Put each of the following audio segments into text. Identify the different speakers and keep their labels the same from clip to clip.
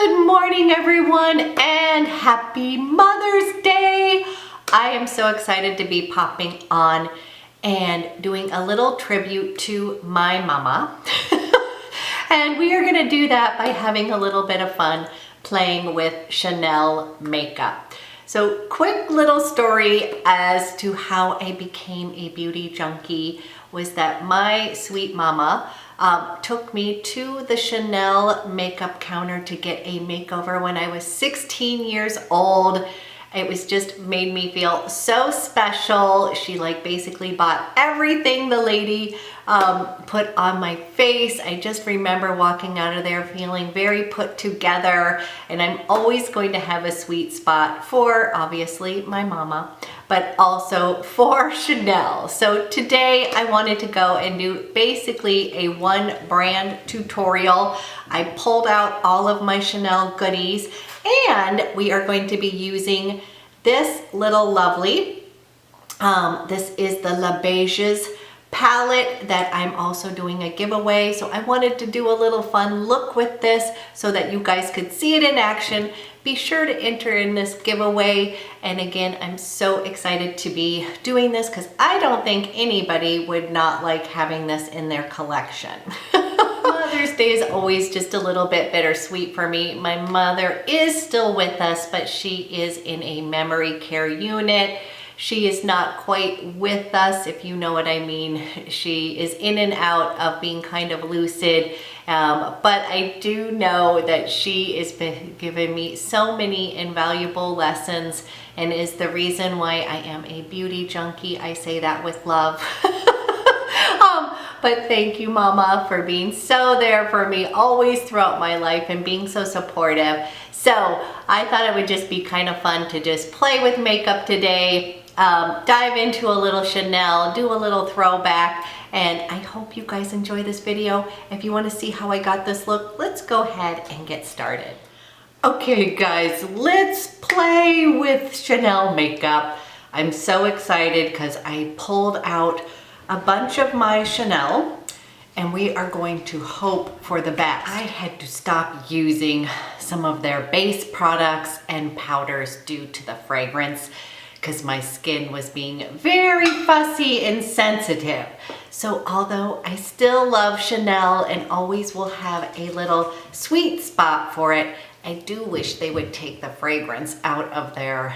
Speaker 1: Good morning, everyone, and happy Mother's Day. I am so excited to be popping on and doing a little tribute to my mama. And we are going to do that by having a little bit of fun playing with Chanel makeup. So quick little story as to how I became a beauty junkie was that my sweet mama took me to the Chanel makeup counter to get a makeover when I was 16 years old. It was just made me feel so special. She basically bought everything the lady put on my face. I just remember walking out of there feeling very put together, and I'm always going to have a sweet spot for obviously my mama, but also for Chanel. So today I wanted to go and do basically a one brand tutorial. I pulled out all of my Chanel goodies, and we are going to be using this little lovely, this is the Les Beiges palette that I'm also doing a giveaway. So I wanted to do a little fun look with this so that you guys could see it in action. Be sure to enter in this giveaway. And again, I'm so excited to be doing this because I don't think anybody would not like having this in their collection. Mother's Day is always just a little bit bittersweet for me. My mother is still with us, but she is in a memory care unit. She is not quite with us, if you know what I mean. She is in and out of being kind of lucid, but I do know that she has been giving me so many invaluable lessons and is the reason why I am a beauty junkie. I say that with love. But thank you, Mama, for being so there for me always throughout my life and being so supportive. So I thought it would just be kind of fun to just play with makeup today, dive into a little Chanel, do a little throwback, and I hope you guys enjoy this video. If you want to see how I got this look, let's go ahead and get started. Okay, guys, let's play with Chanel makeup. I'm so excited because I pulled out a bunch of my Chanel and we are going to hope for the best. I had to stop using some of their base products and powders due to the fragrance because my skin was being very fussy and sensitive. So although I still love Chanel and always will have a little sweet spot for it, I do wish they would take the fragrance out of their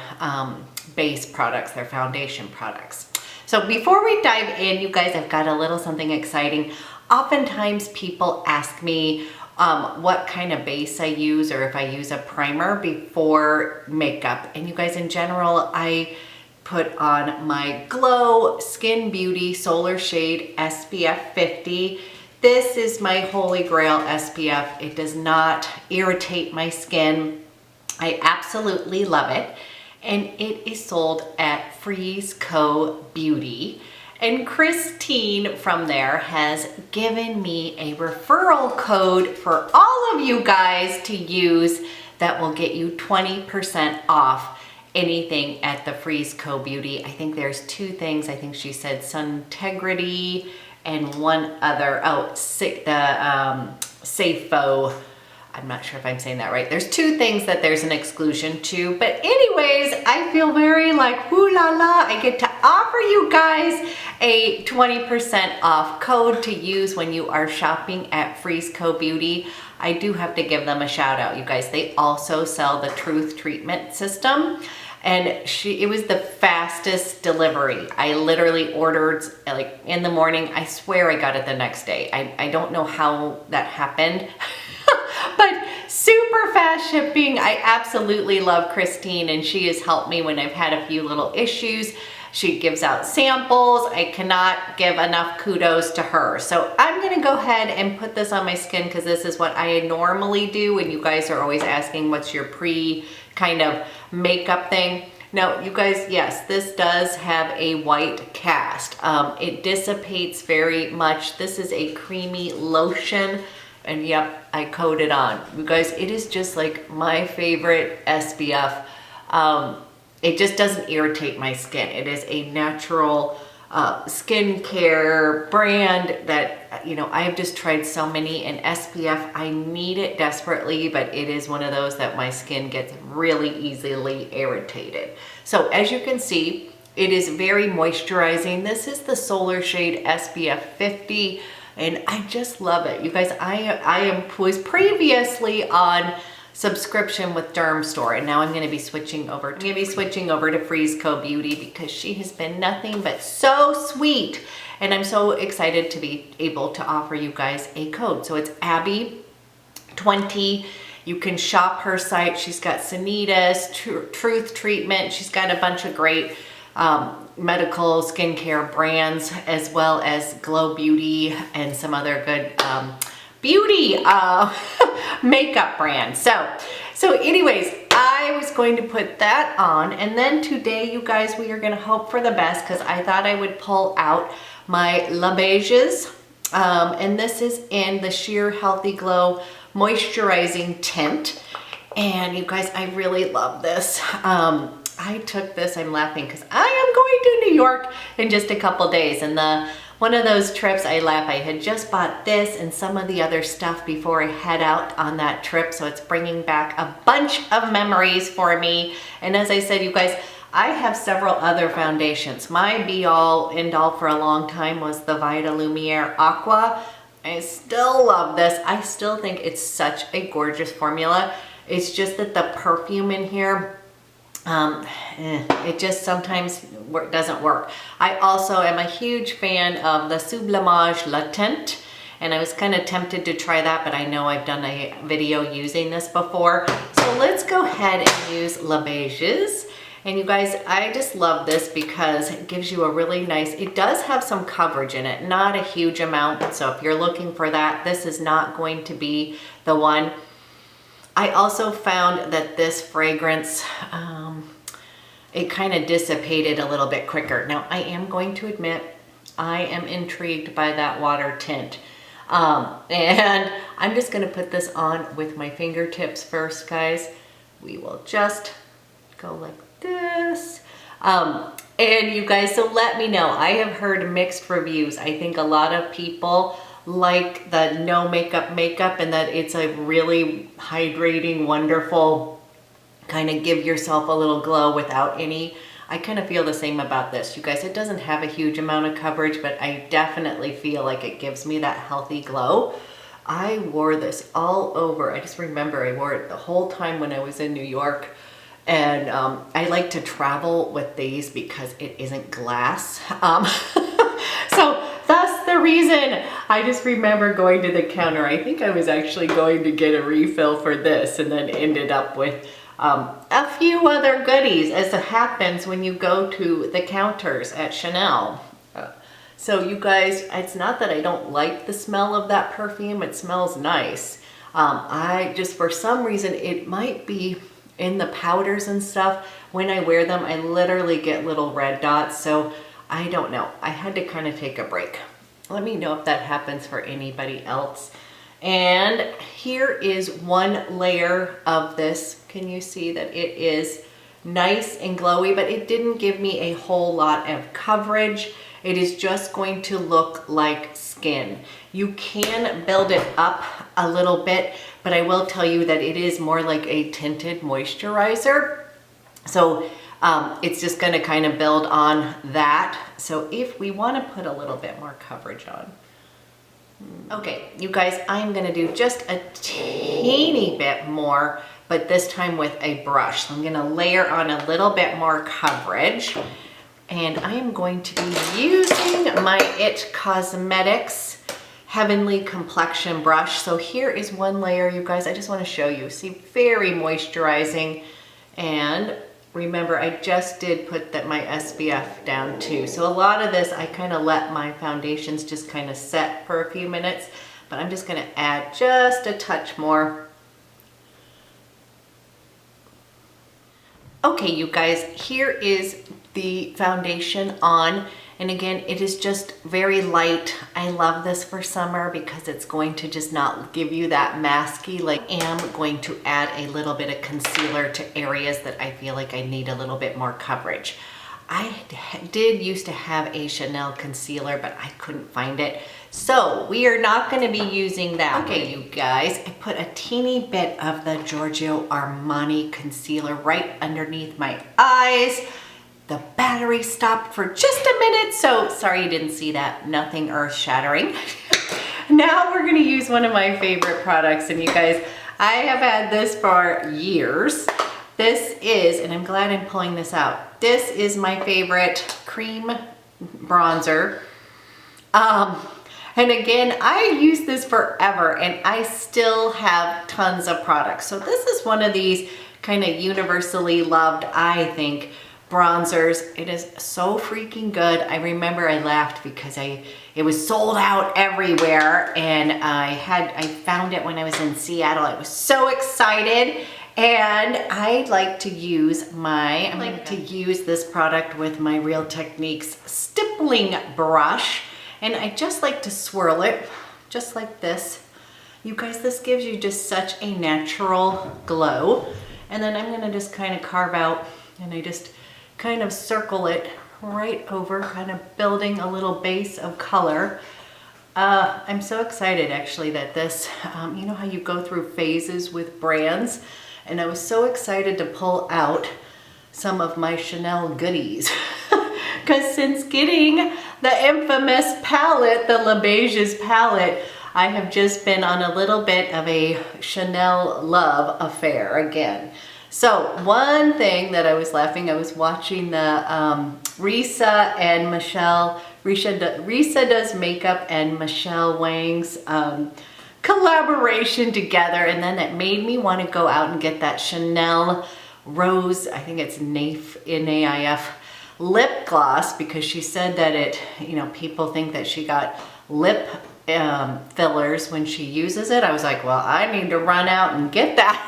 Speaker 1: base products, their foundation products. So before we dive in, you guys, I've got a little something exciting. Oftentimes people ask me what kind of base I use or if I use a primer before makeup. And you guys, in general, I put on my Glow Skin Beauty Solar Shade SPF 50. This is my holy grail SPF. It does not irritate my skin. I absolutely love it. And it is sold at Freeze Co. Beauty. And Christine from there has given me a referral code for all of you guys to use that will get you 20% off anything at the Freeze Co. Beauty. I think there's two things. I think she said Suntegrity and one other, Safo. I'm not sure if I'm saying that right. There's two things that there's an exclusion to, but anyways, I feel very like, ooh la la, I get to offer you guys a 20% off code to use when you are shopping at Freeze Co. Beauty. I do have to give them a shout out, you guys. They also sell the Truth Treatment System, and it was the fastest delivery. I literally ordered in the morning. I swear I got it the next day. I don't know how that happened. But super fast shipping. I absolutely love Christine, and she has helped me when I've had a few little issues. She gives out samples. I cannot give enough kudos to her. So I'm gonna go ahead and put this on my skin because this is what I normally do, and you guys are always asking what's your pre kind of makeup thing. Now, you guys, yes, this does have a white cast. It dissipates very much. This is a creamy lotion. And yep, I coated on. You guys, it is just like my favorite SPF. It just doesn't irritate my skin. It is a natural skincare brand that, you know, I have just tried so many, and SPF, I need it desperately, but it is one of those that my skin gets really easily irritated. So as you can see, it is very moisturizing. This is the Solar Shade SPF 50, and I just love it. You guys, I was previously on subscription with Dermstore, and now I'm going to be switching over. I'm going to be switching over to Freeze Co Beauty because she has been nothing but so sweet, and I'm so excited to be able to offer you guys a code. So it's Abby20. You can shop her site. She's got Sanitas, Truth Treatment. She's got a bunch of great medical skincare brands, as well as Glow Beauty and some other good beauty makeup brands. So anyways, I was going to put that on, and then today, you guys, we are going to hope for the best because I thought I would pull out my Les Beiges, and this is in the Sheer Healthy Glow Moisturizing Tint. And you guys, I really love this. I took this, I'm laughing because I am going to New York in just a couple days, and one of those trips, I laugh, I had just bought this and some of the other stuff before I head out on that trip, so it's bringing back a bunch of memories for me. And as I said, you guys, I have several other foundations. My be-all, end-all for a long time was the Vita Lumiere Aqua. I still love this. I still think it's such a gorgeous formula. It's just that the perfume in here, it just sometimes doesn't work. I also am a huge fan of the Sublimage Latent, and I was kind of tempted to try that, but I know I've done a video using this before. So let's go ahead and use Les Beiges. And you guys, I just love this because it gives you a really nice, it does have some coverage in it, not a huge amount. So if you're looking for that, this is not going to be the one. I also found that this fragrance, it kind of dissipated a little bit quicker. Now, I am going to admit, I am intrigued by that water tint. And I'm just going to put this on with my fingertips first, guys. We will just go like this. And you guys, so let me know. I have heard mixed reviews. I think a lot of people like the no makeup and that it's a really hydrating, wonderful, kind of give yourself a little glow without any. I kind of feel the same about this. You guys, it doesn't have a huge amount of coverage, but I definitely feel like it gives me that healthy glow. I wore this all over. I just remember I wore it the whole time when I was in New York. And I like to travel with these because it isn't glass. So that's the reason. I just remember going to the counter. I think I was actually going to get a refill for this and then ended up with a few other goodies, as it happens when you go to the counters at Chanel. So you guys, it's not that I don't like the smell of that perfume. It smells nice. I just, for some reason, it might be in the powders and stuff. When I wear them, I literally get little red dots. So I don't know. I had to kind of take a break. Let me know if that happens for anybody else. And here is one layer of this. Can you see that it is nice and glowy, but it didn't give me a whole lot of coverage. It is just going to look like skin. You can build it up a little bit, but I will tell you that it is more like a tinted moisturizer. So it's just going to kind of build on that. So if we want to put a little bit more coverage on. Okay, you guys, I'm going to do just a teeny bit more, but this time with a brush. So I'm going to layer on a little bit more coverage. And I am going to be using my IT Cosmetics Heavenly Complexion brush. So here is one layer, you guys. I just want to show you. See, very moisturizing. And remember, I just did put my SPF down too. So a lot of this, I kind of let my foundations just kind of set for a few minutes. But I'm just going to add just a touch more. Okay, you guys, here is the foundation on, and again, it is just very light. I love this for summer because it's going to just not give you that masky. Like, I am going to add a little bit of concealer to areas that I feel like I need a little bit more coverage. I did used to have a Chanel concealer, but I couldn't find it. So we are not going to be using that. Okay, you guys, I put a teeny bit of the Giorgio Armani concealer right underneath my eyes. The battery stopped for just a minute, so sorry you didn't see that. Nothing earth-shattering. Now we're going to use one of my favorite products, and you guys, I have had this for years. This is, and I'm glad I'm pulling this out, this is my favorite cream bronzer. And again, I use this forever and I still have tons of products. So this is one of these kind of universally loved, I think, bronzers. It is so freaking good. I remember I laughed because it was sold out everywhere, and I found it when I was in Seattle. I was so excited, and I like to use this product with my Real Techniques stippling brush. And I just like to swirl it, just like this. You guys, this gives you just such a natural glow. And then I'm gonna just kind of carve out, and I just kind of circle it right over, kind of building a little base of color. I'm so excited actually that this, you know how you go through phases with brands? And I was so excited to pull out some of my Chanel goodies. Because since getting the infamous palette, the Les Beiges palette, I have just been on a little bit of a Chanel love affair again. So one thing that I was laughing, I was watching the Risa and Michelle, Risa does makeup and Michelle Wang's collaboration together, and then it made me want to go out and get that Chanel Rose, I think it's NAIF, N-A-I-F, lip gloss, because she said that it, you know, people think that she got lip fillers when she uses it. I was like, well, I need to run out and get that.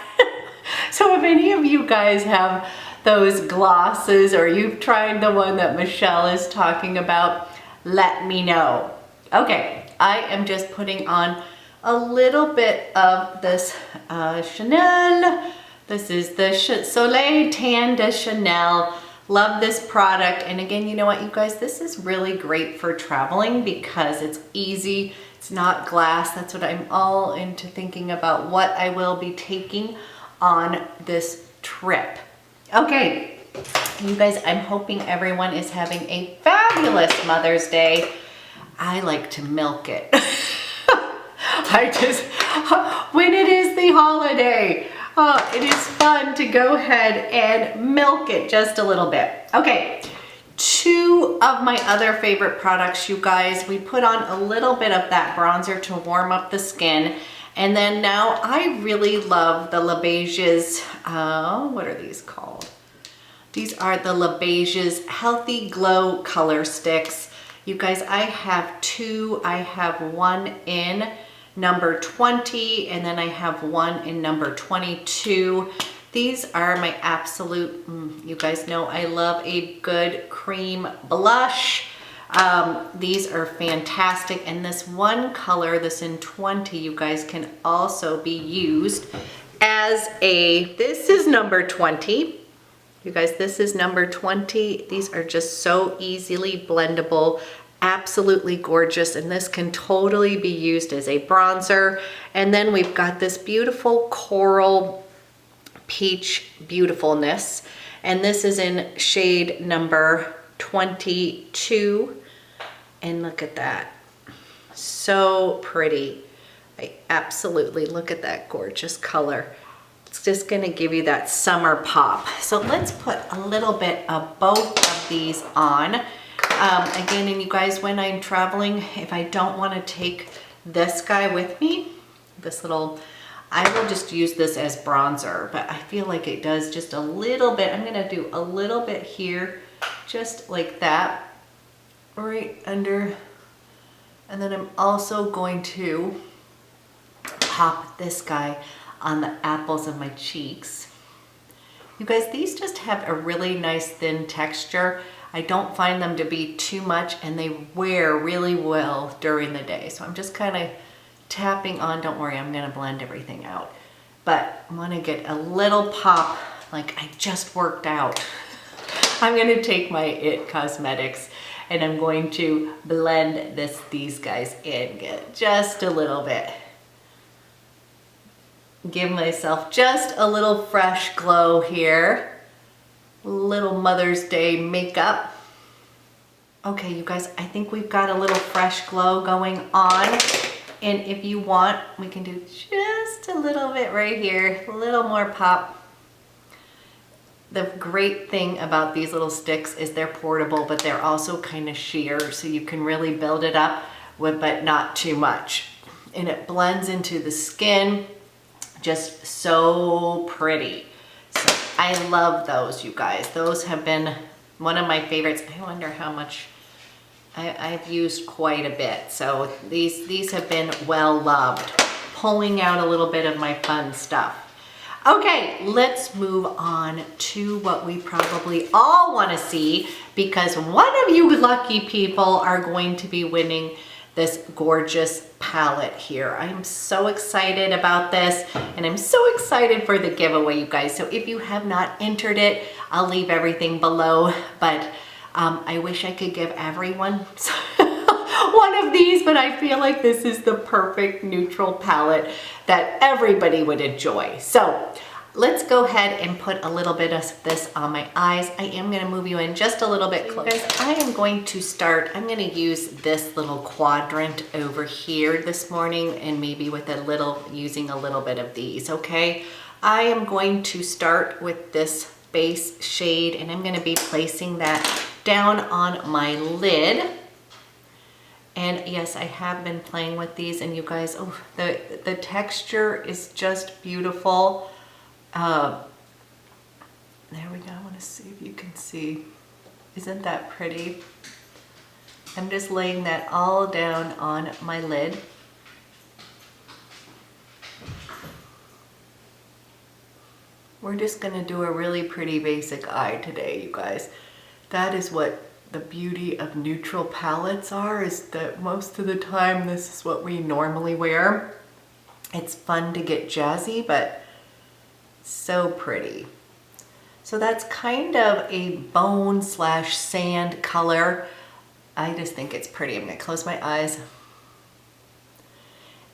Speaker 1: So if any of you guys have those glosses, or you've tried the one that Michelle is talking about, let me know. Okay, I am just putting on a little bit of this Chanel. This is the Soleil Tan de Chanel. Love this product. And again, you know what, you guys, this is really great for traveling because it's easy. It's not glass. That's what I'm all into thinking about, what I will be taking on this trip. Okay, you guys, I'm hoping everyone is having a fabulous Mother's Day. I like to milk it. When it is the holiday, it is fun to go ahead and milk it just a little bit. Okay, two of my other favorite products, you guys, we put on a little bit of that bronzer to warm up the skin. And then now I really love the Les Beiges, what are these called? These are the Les Beiges Healthy Glow Color Sticks. You guys, I have two. I have one in number 20, and then I have one in number 22. These are my absolute, you guys know I love a good cream blush. These are fantastic, and this one color, this in 20, you guys, can also be used as this is number 20. You guys, this is number 20. These are just so easily blendable, absolutely gorgeous, and this can totally be used as a bronzer. And then we've got this beautiful coral peach beautifulness, and this is in shade number 22. And look at that, so pretty. I absolutely, look at that gorgeous color. It's just gonna give you that summer pop. So let's put a little bit of both of these on. Again, and you guys, when I'm traveling, if I don't wanna take this guy with me, this little, I will just use this as bronzer, but I feel like it does just a little bit. I'm gonna do a little bit here, just like that, right under, and then I'm also going to pop this guy on the apples of my cheeks. You guys, these just have a really nice thin texture. I don't find them to be too much, and they wear really well during the day. So I'm just kind of tapping on, don't worry, I'm gonna blend everything out. But I wanna get a little pop, like I just worked out. I'm gonna take my It Cosmetics and I'm going to blend these guys in just a little bit. Give myself just a little fresh glow here. Little Mother's Day makeup. Okay, you guys, I think we've got a little fresh glow going on. And if you want, we can do just a little bit right here, a little more pop. The great thing about these little sticks is they're portable, but they're also kind of sheer, so you can really build it up, but not too much. And it blends into the skin, just so pretty. So I love those, you guys. Those have been one of my favorites. I wonder how much I've used quite a bit. So these have been well loved, pulling out a little bit of my fun stuff. Okay, let's move on to what we probably all want to see, because one of you lucky people are going to be winning this gorgeous palette here. I'm so excited about this, and I'm so excited for the giveaway, you guys. So if you have not entered it, I'll leave everything below, but I wish I could give everyone one of these, but I feel like this is the perfect neutral palette that everybody would enjoy. So let's go ahead and put a little bit of this on my eyes. I am going to move you in just a little bit closer. Guys, I am going to start, I'm going to use this little quadrant over here this morning, and maybe with using a little bit of these, okay? I am going to start with this base shade, and I'm going to be placing that down on my lid. And yes, I have been playing with these, and you guys, oh, the texture is just beautiful. There we go. I want to see if you can see. Isn't that pretty? I'm just laying that all down on my lid. We're just going to do a really pretty basic eye today, you guys. That is what the beauty of neutral palettes are, is that most of the time this is what we normally wear. It's fun to get jazzy, but so pretty. So that's kind of a bone / sand color. I just think it's pretty. I'm going to close my eyes.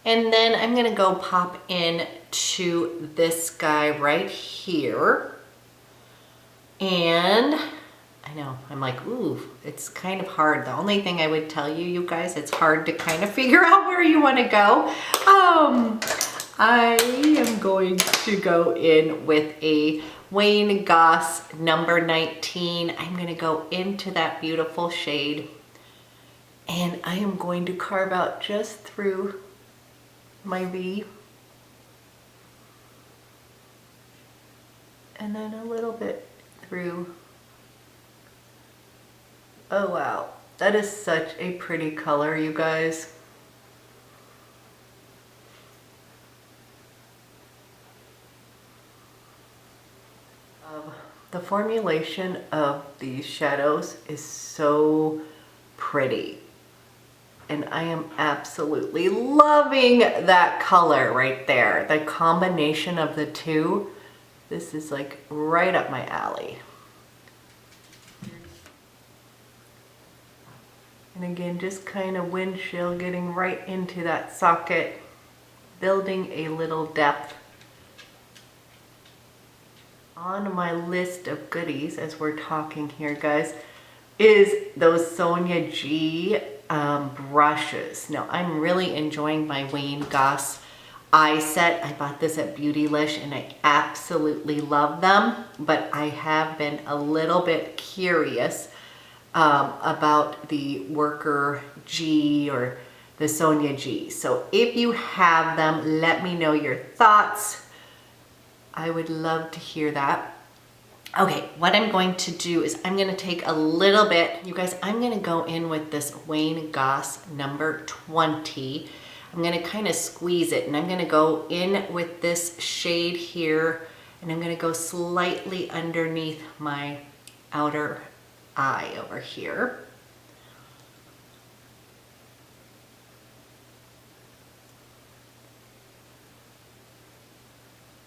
Speaker 1: And then I'm going to go pop in to this guy right here. And I know, I'm like, ooh, it's kind of hard. The only thing I would tell you, you guys, it's hard to kind of figure out where you want to go. I am going to go in with a Wayne Goss number 19. I'm going to go into that beautiful shade, and I am going to carve out just through my V, and then a little bit through. Oh wow, that is such a pretty color, you guys. The formulation of these shadows is so pretty, and I am absolutely loving that color right there. The combination of the two, this is like right up my alley. And again, just kind of windshield, getting right into that socket, building a little depth. On my list of goodies, as we're talking here, guys, is those Soniaji brushes. Now, I'm really enjoying my Wayne Goss eye set. I bought this at Beautylish, and I absolutely love them, but I have been a little bit curious about the Worker G or the Soniaji. So if you have them, let me know your thoughts. I would love to hear that. Okay, what I'm going to do is I'm going to take a little bit, you guys, I'm going to go in with this Wayne Goss number 20. I'm going to kind of squeeze it, and I'm going to go in with this shade here, and I'm going to go slightly underneath my outer eye over here.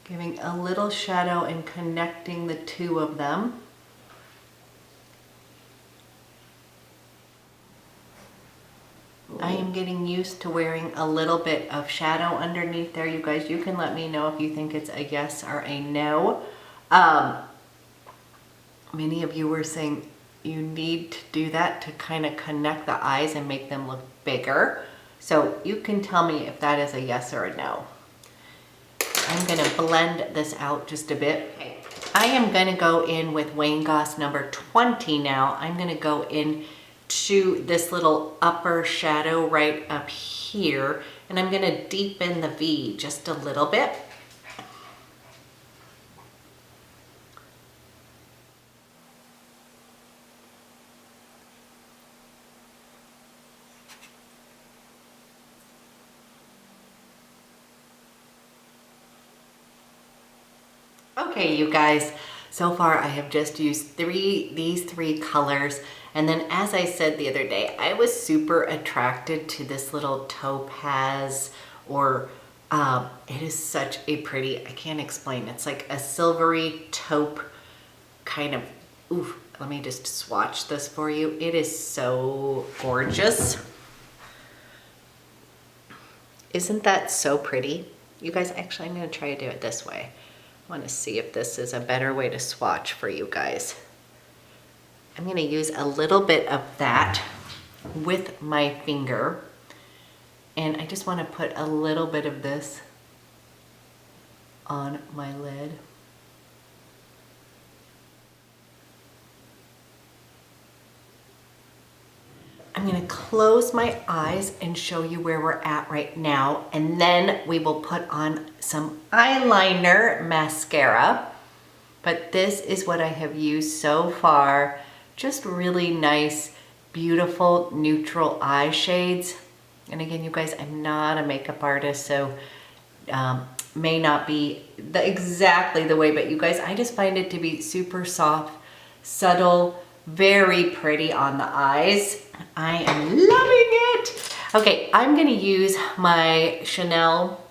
Speaker 1: Giving a little shadow and connecting the two of them. am getting used to wearing a little bit of shadow underneath there. You guys, you can let me know if you think it's a yes or a no. Many of you were saying you need to do that to kind of connect the eyes and make them look bigger. So you can tell me if that is a yes or a no. I'm gonna blend this out just a bit. Okay. I am gonna go in with Wayne Goss number 20 now. I'm gonna go in to this little upper shadow right up here, and I'm gonna deepen the V just a little bit. Okay, you guys, so far I have just used these three colors, and then as I said the other day, I was super attracted to this little topaz, or it is such a pretty, I can't explain, it's like a silvery taupe kind of, oof, let me just swatch this for you. It is so gorgeous. Isn't that so pretty? You guys, actually I'm gonna try to do it this way. I want to see if this is a better way to swatch for you guys. I'm going to use a little bit of that with my finger, and I just want to put a little bit of this on my lid. I'm going to close my eyes and show you where we're at right now, and then we will put on some eyeliner mascara. But this is what I have used so far. Just really nice, beautiful, neutral eye shades. And again, you guys, I'm not a makeup artist, so may not be exactly the way, but you guys, I just find it to be super soft, subtle, very pretty on the eyes. I am loving it. Okay, I'm gonna use my Chanel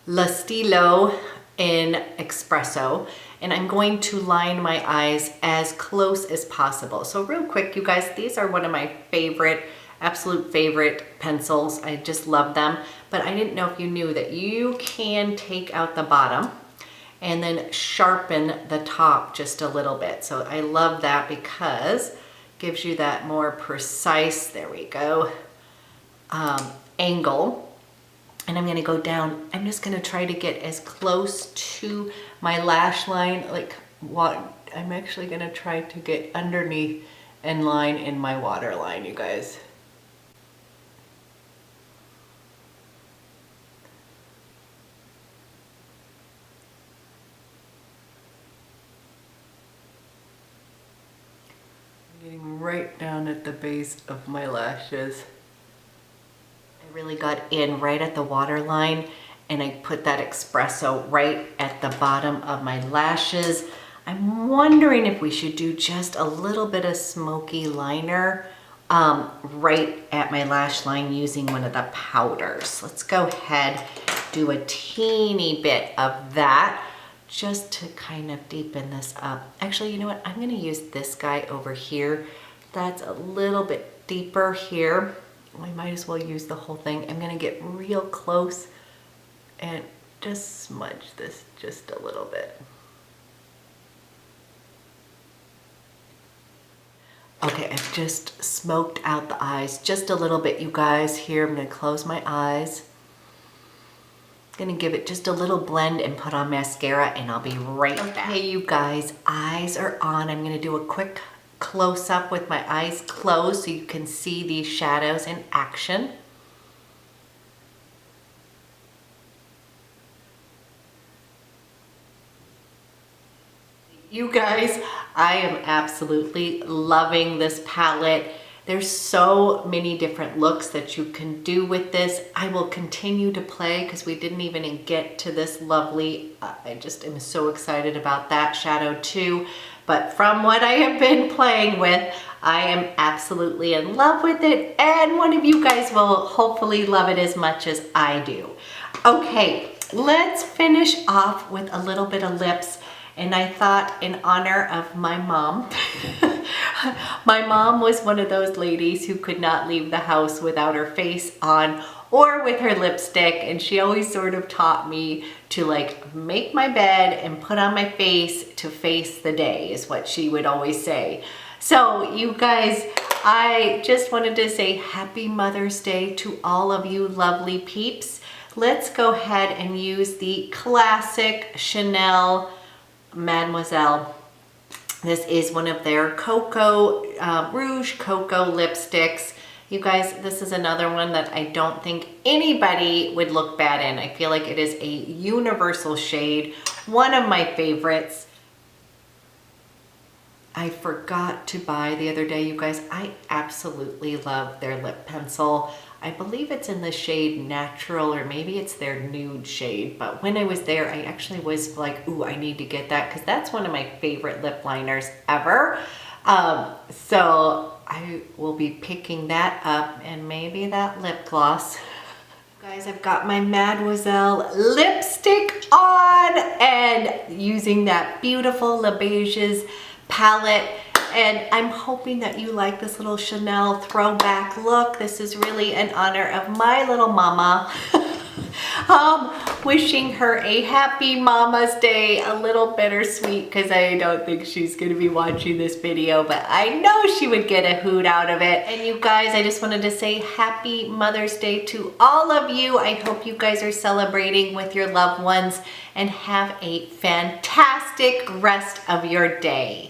Speaker 1: Le Stylo in Espresso, and I'm going to line my eyes as close as possible. So real quick, you guys, these are one of my favorite, absolute favorite pencils. I just love them, but I didn't know if you knew that you can take out the bottom and then sharpen the top just a little bit. So I love that because it gives you that more precise, there we go, angle. And I'm gonna go down, I'm just gonna try to get as close to my lash line, like what, I'm actually gonna try to get underneath and line in my waterline, you guys. Getting right down at the base of my lashes. I really got in right at the waterline, and I put that espresso right at the bottom of my lashes. I'm wondering if we should do just a little bit of smoky liner right at my lash line using one of the powders. Let's go ahead, do a teeny bit of that, just to kind of deepen this up. Actually, you know what? I'm gonna use this guy over here. That's a little bit deeper here. We might as well use the whole thing. I'm gonna get real close and just smudge this just a little bit. Okay, I've just smoked out the eyes just a little bit, you guys. Here, I'm gonna close my eyes. Gonna give it just a little blend and put on mascara, and I'll be right back. Okay, you guys, eyes are on. I'm gonna do a quick close up with my eyes closed so you can see these shadows in action. You guys, I am absolutely loving this palette. There's so many different looks that you can do with this. I will continue to play because we didn't even get to this lovely, I just am so excited about that shadow too. But from what I have been playing with, I am absolutely in love with it, and one of you guys will hopefully love it as much as I do. Okay, let's finish off with a little bit of lips. And I thought, in honor of my mom, My mom was one of those ladies who could not leave the house without her face on or with her lipstick, and she always sort of taught me to like make my bed and put on my face to face the day, is what she would always say. So you guys, I just wanted to say happy Mother's Day to all of you lovely peeps. Let's go ahead and use the classic Chanel Mademoiselle. This is one of their Cocoa Rouge Cocoa lipsticks. You guys, this is another one that I don't think anybody would look bad in. I feel like it is a universal shade. One of my favorites. I forgot to buy the other day, you guys. I absolutely love their lip pencil. I believe it's in the shade Natural, or maybe it's their nude shade. But when I was there, I actually was like, ooh, I need to get that because that's one of my favorite lip liners ever. So I will be picking that up, and maybe that lip gloss. Guys, I've got my Mademoiselle lipstick on and using that beautiful Les Beiges palette, and I'm hoping that you like this little Chanel throwback look. This is really in honor of my little mama. Wishing her a happy Mama's Day. A little bittersweet because I don't think she's going to be watching this video, but I know she would get a hoot out of it. And you guys, I just wanted to say happy Mother's Day to all of you. I hope you guys are celebrating with your loved ones and have a fantastic rest of your day.